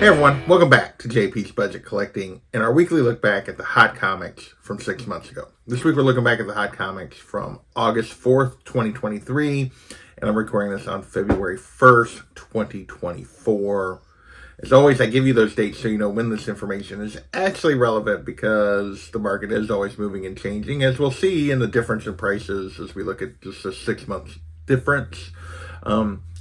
Hey everyone, welcome back to JP's Budget Collecting and our weekly look back at the hot comics from 6 months ago. This week we're looking back at the hot comics from August 4th, 2023, and I'm recording this on February 1st, 2024. As always, I give you those dates so you know when this information is actually relevant because the market is always moving and changing, as we'll see in the difference in prices as we look at just a 6 month difference.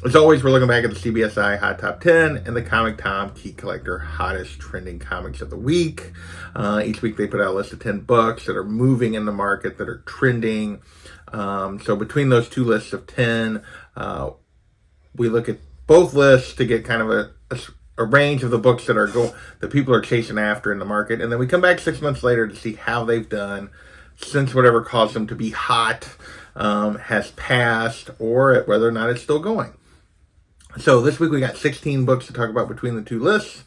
As always, we're looking back at the CBSI Hot Top 10 and the Comic Tom Key Collector Hottest Trending Comics of the Week. Each week they put out a list of 10 books that are moving in the market, that are trending. So between those two lists of 10, we look at both lists to get kind of a range of the books that people are chasing after in the market. And then we come back 6 months later to see how they've done since whatever caused them to be hot has passed, or whether or not it's still going. So this week we got 16 books to talk about between the two lists.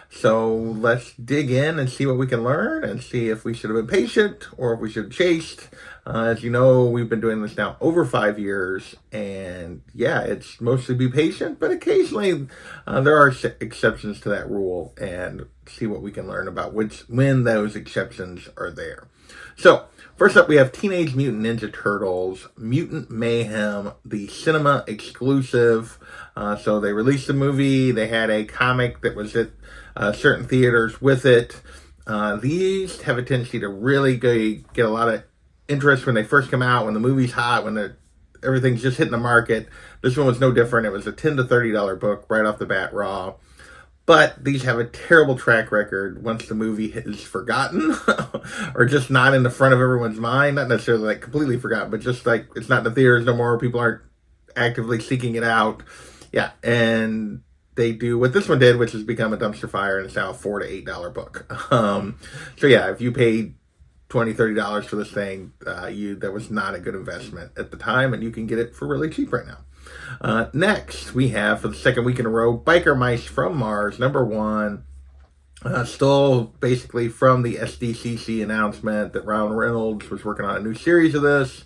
So let's dig in and see what we can learn and see if we should have been patient or if we should have chased. As you know, we've been doing this now over 5 years, and yeah, it's mostly be patient, but occasionally there are exceptions to that rule, and see what we can learn about when those exceptions are there. So first up, we have Teenage Mutant Ninja Turtles, Mutant Mayhem, the cinema exclusive. So they released the movie. They had a comic that was at certain theaters with it. These have a tendency to really get a lot of interest when they first come out, when the movie's hot, when everything's just hitting the market. This one was no different. It was a $10 to $30 book right off the bat raw. But these have a terrible track record once the movie is forgotten or just not in the front of everyone's mind. Not necessarily like completely forgotten, but just like it's not in the theaters no more. People aren't actively seeking it out. Yeah, and they do what this one did, which has become a dumpster fire, and it's now a $4 to $8 book. So yeah, if you paid $20, $30 for this thing, that was not a good investment at the time, and you can get it for really cheap right now. Next, we have, for the second week in a row, Biker Mice from Mars, #1. Still basically from the SDCC announcement that Ryan Reynolds was working on a new series of this.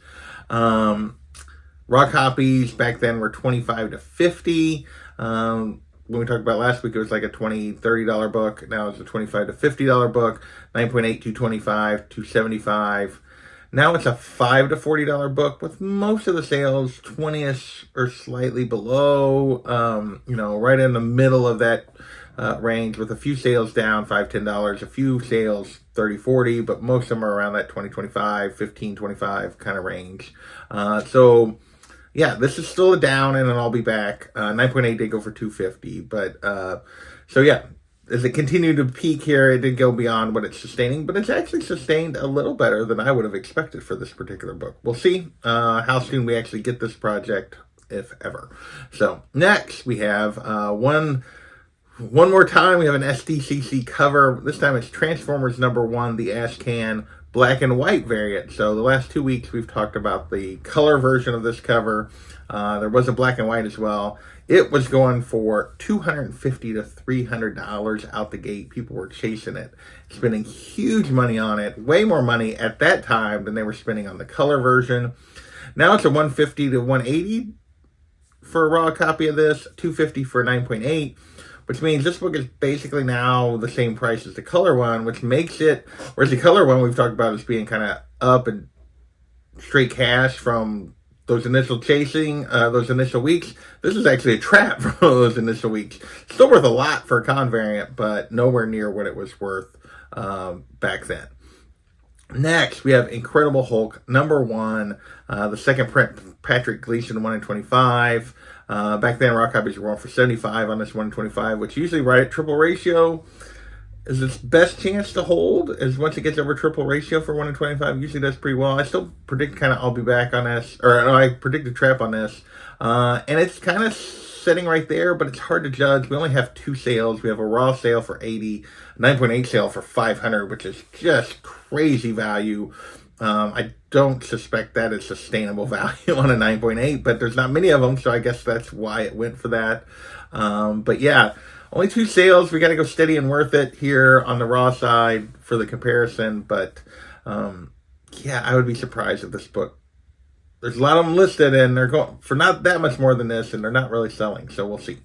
Raw copies back then were $25 to $50. When we talked about last week, it was like a $20, $30 book. Now it's a $25 to $50 book. 9.8, $225, $275. Now it's a $5 to $40 book, with most of the sales 20ish or slightly below, right in the middle of that range, with a few sales down $5, $10, a few sales 30, 40, but most of them are around that 20, 25, 15, 25 kind of range. So yeah, this is still a down, and then I'll be back. 9.8 did go for $250, but so yeah. As it continued to peak here, it did go beyond what it's sustaining, but it's actually sustained a little better than I would have expected for this particular book. We'll see how soon we actually get this project, if ever. So next we have one more time. We have an SDCC cover. This time it's Transformers #1, the Ash Can black and white variant. So the last 2 weeks we've talked about the color version of this cover. There was a black and white as well. It was going for $250 to $300 out the gate. People were chasing it, spending huge money on it, way more money at that time than they were spending on the color version. Now it's a $150 to $180 for a raw copy of this, $250 for 9.8, which means this book is basically now the same price as the color one, which makes it, whereas the color one we've talked about as being kind of up and straight cash from those initial those initial weeks. This is actually a trap from those initial weeks. Still worth a lot for a con variant, but nowhere near what it was worth back then. Next, we have Incredible Hulk #1, the second print, Patrick Gleason 1 in 25. Back then, raw copies were going for $75 on this 1 in 25, which usually right at triple ratio is its best chance to hold. Is once it gets over triple ratio for 1 in 25, usually does pretty well. I still predict kind of I'll be back on this, or no, I predict a trap on this. And it's kind of sitting right there, but it's hard to judge. We only have 2 sales. We have a raw sale for $80, 9.8 sale for $500, which is just crazy value. I don't suspect that is sustainable value on a 9.8, but there's not many of them, so I guess that's why it went for that. But yeah, only 2 sales. We got to go steady and worth it here on the raw side for the comparison. But yeah, I would be surprised if this book there's a lot of them listed, and they're going for not that much more than this, and they're not really selling. So we'll see.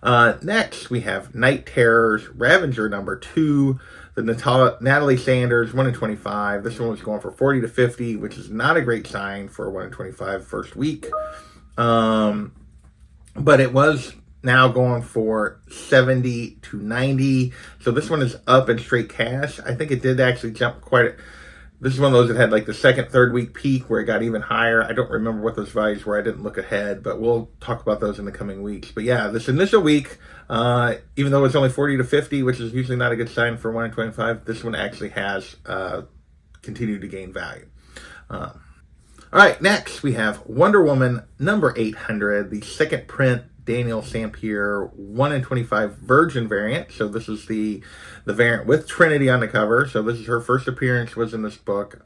Next, we have Night Terrors Ravager #2. The Natalie Sanders 1 in 25. This one was going for 40 to 50, which is not a great sign for a 1 in 25 first week. But it was now going for 70 to 90. So this one is up in straight cash. I think it did actually jump quite. This is one of those that had like the second, third week peak where it got even higher. I don't remember what those values were. I didn't look ahead, but we'll talk about those in the coming weeks. But yeah, this initial week, even though it's only 40 to 50, which is usually not a good sign for 1 in 25, this one actually has continued to gain value. All right, next we have Wonder Woman #800, the second print Daniel Sampier 1 in 25 Virgin variant. So this is the variant with Trinity on the cover. So this is her first appearance was in this book.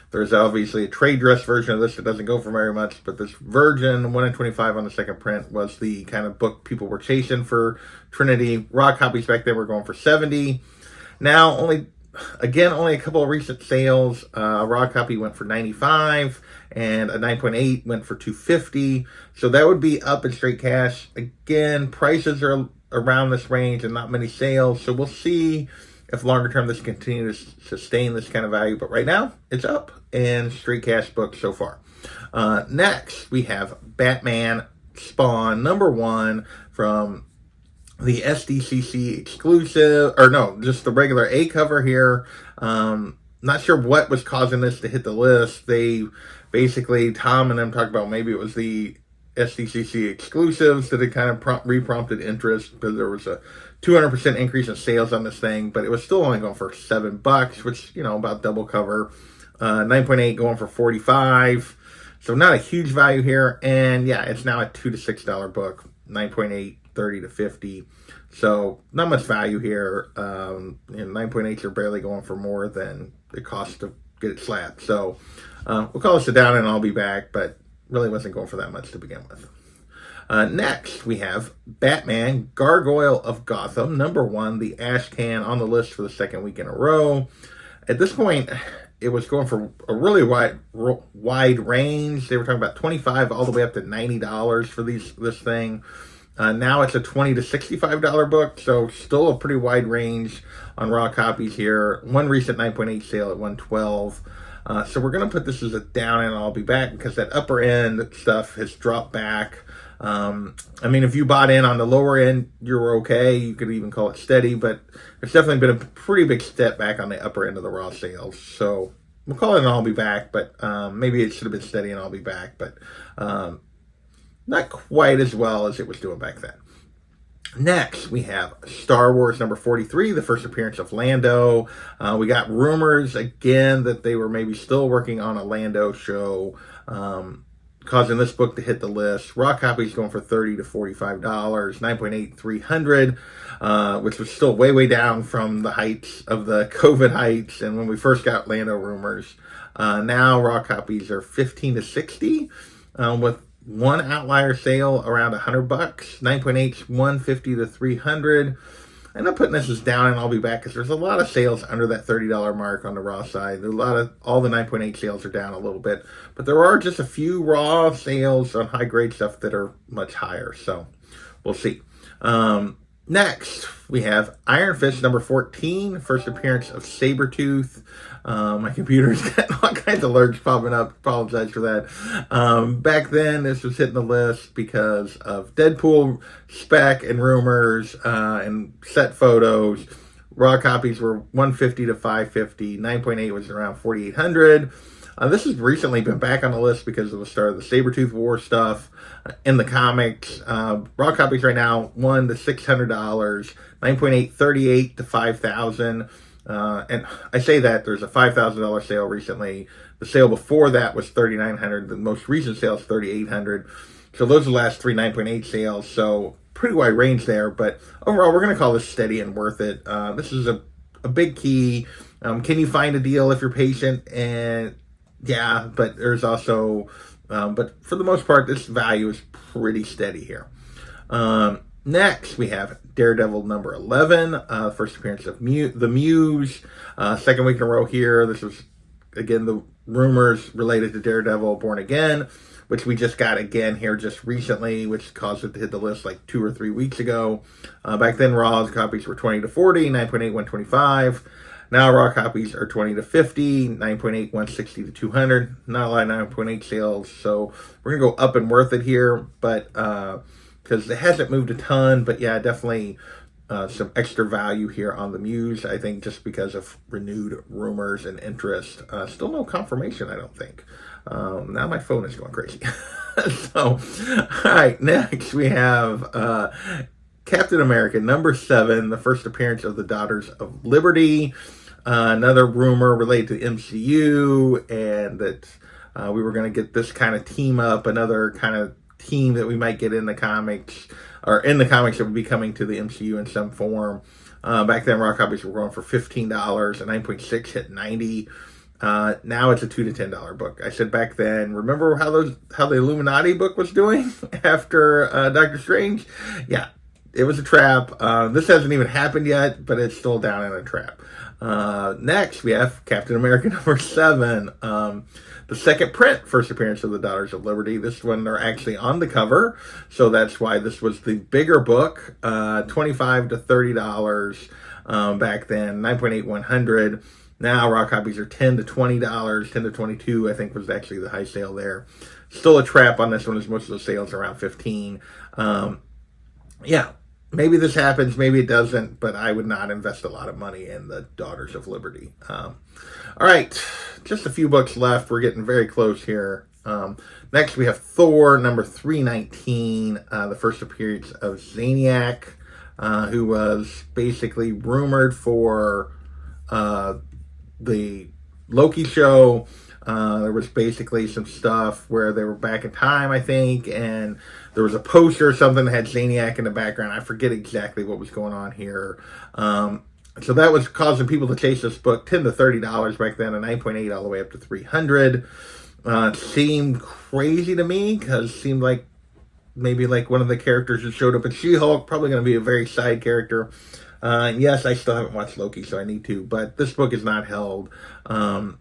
There's obviously a trade dress version of this that doesn't go for very much, but this Virgin 1 in 25 on the second print was the kind of book people were chasing for Trinity. Raw copies back then were going for 70. Now only a couple of recent sales. A raw copy went for 95 and a 9.8 went for 250. So that would be up in straight cash. Again, prices are around this range and not many sales. So we'll see if longer term this continues to sustain this kind of value. But right now it's up in straight cash books so far. Next we have Batman Spawn #1 from the SDCC exclusive, or no, just the regular A cover here. Not sure what was causing this to hit the list. They basically, Tom and them talked about maybe it was the SDCC exclusives that had kind of re-prompted interest because there was a 200% increase in sales on this thing, but it was still only going for $7, which, about double cover. 9.8 going for 45. So not a huge value here. And yeah, it's now a $2 to $6 book. 9.8, 30 to 50. So not much value here. 9.8s are barely going for more than it costs to get it slapped. So we'll call this a down and I'll be back, but really wasn't going for that much to begin with. Next, we have Batman Gargoyle of Gotham #1, the Ash Can on the list for the second week in a row. At this point, it was going for a really wide range. They were talking about $25 all the way up to $90 for this thing. Now it's a $20 to $65 book, so still a pretty wide range on raw copies here. One recent 9.8 sale at $112. So we're going to put this as a down and I'll be back because that upper end stuff has dropped back. If you bought in on the lower end, you're okay. You could even call it steady, but there's definitely been a pretty big step back on the upper end of the raw sales. So we'll call it an I'll be back, but maybe it should have been steady and I'll be back, but not quite as well as it was doing back then. Next, we have Star Wars #43, the first appearance of Lando. We got rumors again that they were maybe still working on a Lando show, causing this book to hit the list. Raw copies going for $30 to $45, 9.8, 300, which was still way down from the heights of the COVID heights and when we first got Lando rumors. Now raw copies are 15 to 60, with one outlier sale around $100. 9.8, 150 to 300. And I'm putting this as down and I'll be back because there's a lot of sales under that $30 mark on the raw side. There's all the 9.8 sales are down a little bit, but there are just a few raw sales on high grade stuff that are much higher. So we'll see. Next, we have Iron Fist #14, first appearance of Sabretooth. My computer's got all kinds of alerts popping up. Apologize for that. Back then, this was hitting the list because of Deadpool spec and rumors and set photos. Raw copies were 150 to 550. 9.8 was around 4,800. This has recently been back on the list because of the start of the Sabretooth War stuff in the comics. Raw copies right now, $100 to $600. 9.8, 38 to 5,000. And I say that there's a $5,000 sale recently. The sale before that was $3,900. The most recent sale is $3,800. So those are the last three 9.8 sales. So pretty wide range there. But overall, we're going to call this steady and worth it. This is a big key. Can you find a deal if you're patient? And yeah, but there's also, but for the most part, this value is pretty steady here. Next, we have Daredevil #11, first appearance of the Muse, second week in a row here. This was again, the rumors related to Daredevil Born Again, which we just got again here just recently, which caused it to hit the list like 2 or 3 weeks ago. Back then, raw copies were 20 to 40, 9.8, 125. Now raw copies are 20 to 50, 9.8, 160 to 200. Not a lot of 9.8 sales, so we're going to go up and worth it here, but because it hasn't moved a ton, but yeah, definitely some extra value here on the Muse, I think, just because of renewed rumors and interest. Still no confirmation, I don't think. Now my phone is going crazy. So, all right, next we have Captain America, number 7, the first appearance of the Daughters of Liberty. Another rumor related to MCU, and that we were going to get this kind of team up, another kind of team that we might get in the comics, or in the comics that would be coming to the MCU in some form. Back then, raw copies were going for $15, a 9.6 hit 90. Now it's a $2 to $10 book. I said back then, remember how the Illuminati book was doing after Doctor Strange? Yeah, it was a trap. This hasn't even happened yet, but it's still down in a trap. Next, we have Captain America number 7. The second print, first appearance of the Daughters of Liberty. This one, they're actually on the cover, so that's why this was the bigger book. $25 to $30 back then, 9.8, 100. Now raw copies are $10 to $20, 10 to 22, I think was actually the high sale there. Still a trap on this one, as most of the sales are around 15. Yeah, maybe this happens, maybe it doesn't, but I would not invest a lot of money in the Daughters of Liberty. All right, just a few books left. We're getting very close here. Next, we have Thor, number 319, the first appearance of Zaniac, who was basically rumored for the Loki show. There was basically some stuff where they were back in time, I think, and there was a poster or something that had Zaniac in the background. I forget exactly what was going on here. So that was causing people to chase this book, $10 to $30 back then, a 9.8 all the way up to 300. It seemed crazy to me, because it seemed like maybe like one of the characters that showed up in She-Hulk, probably going to be a very side character. Yes, I still haven't watched Loki, so I need to, but this book is not held. $2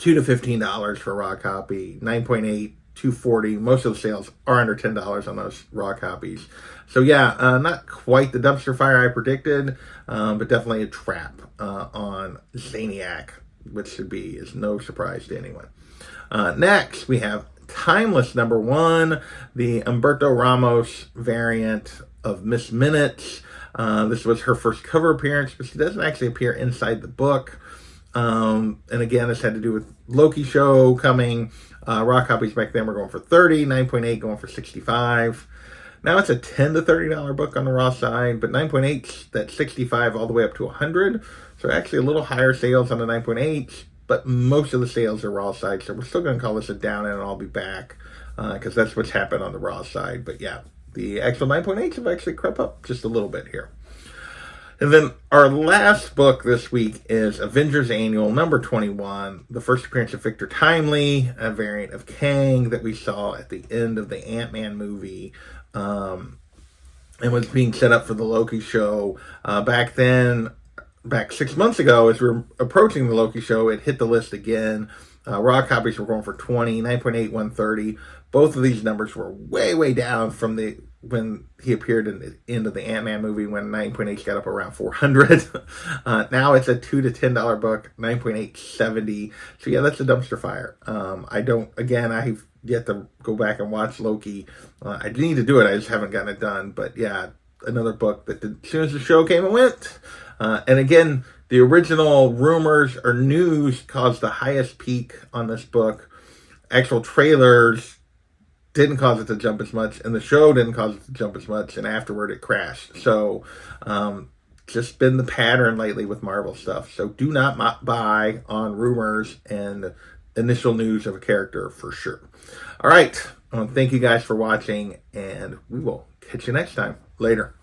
to $15 for a raw copy, 9.8, 240. Most of the sales are under $10 on those raw copies. So yeah, not quite the dumpster fire I predicted, but definitely a trap on Zaniac, which is no surprise to anyone. Next, we have Timeless number 1, the Humberto Ramos variant of Miss Minutes. This was her first cover appearance, but she doesn't actually appear inside the book. And again, this had to do with Loki show coming. Raw copies back then were going for 30, 9.8 going for 65. Now it's a $10 to $30 book on the raw side, but 9.8, that's 65 all the way up to 100. So actually a little higher sales on the 9.8, but most of the sales are raw side. So we're still going to call this a down, and I'll be back because that's what's happened on the raw side. But yeah, the actual 9.8s have actually crept up just a little bit here. And then our last book this week is Avengers Annual number 21, the first appearance of Victor Timely, a variant of Kang that we saw at the end of the Ant-Man movie, and was being set up for the Loki show. Back 6 months ago, as we were approaching the Loki show, it hit the list again. Raw copies were going for 20, 9.8, 130. Both of these numbers were way, way down from when he appeared in the end of the Ant-Man movie, when 9.8 got up around 400. Now it's a $2 to $10 book, 9.8, 70. So yeah, that's a dumpster fire. I've yet to go back and watch Loki. I need to do it, I just haven't gotten it done. But yeah, another book that as soon as the show came and went. And again, the original rumors or news caused the highest peak on this book. Actual trailers didn't cause it to jump as much, and the show didn't cause it to jump as much, and afterward it crashed. So, just been the pattern lately with Marvel stuff. So do not buy on rumors and initial news of a character for sure. All right. Thank you guys for watching, and we will catch you next time. Later.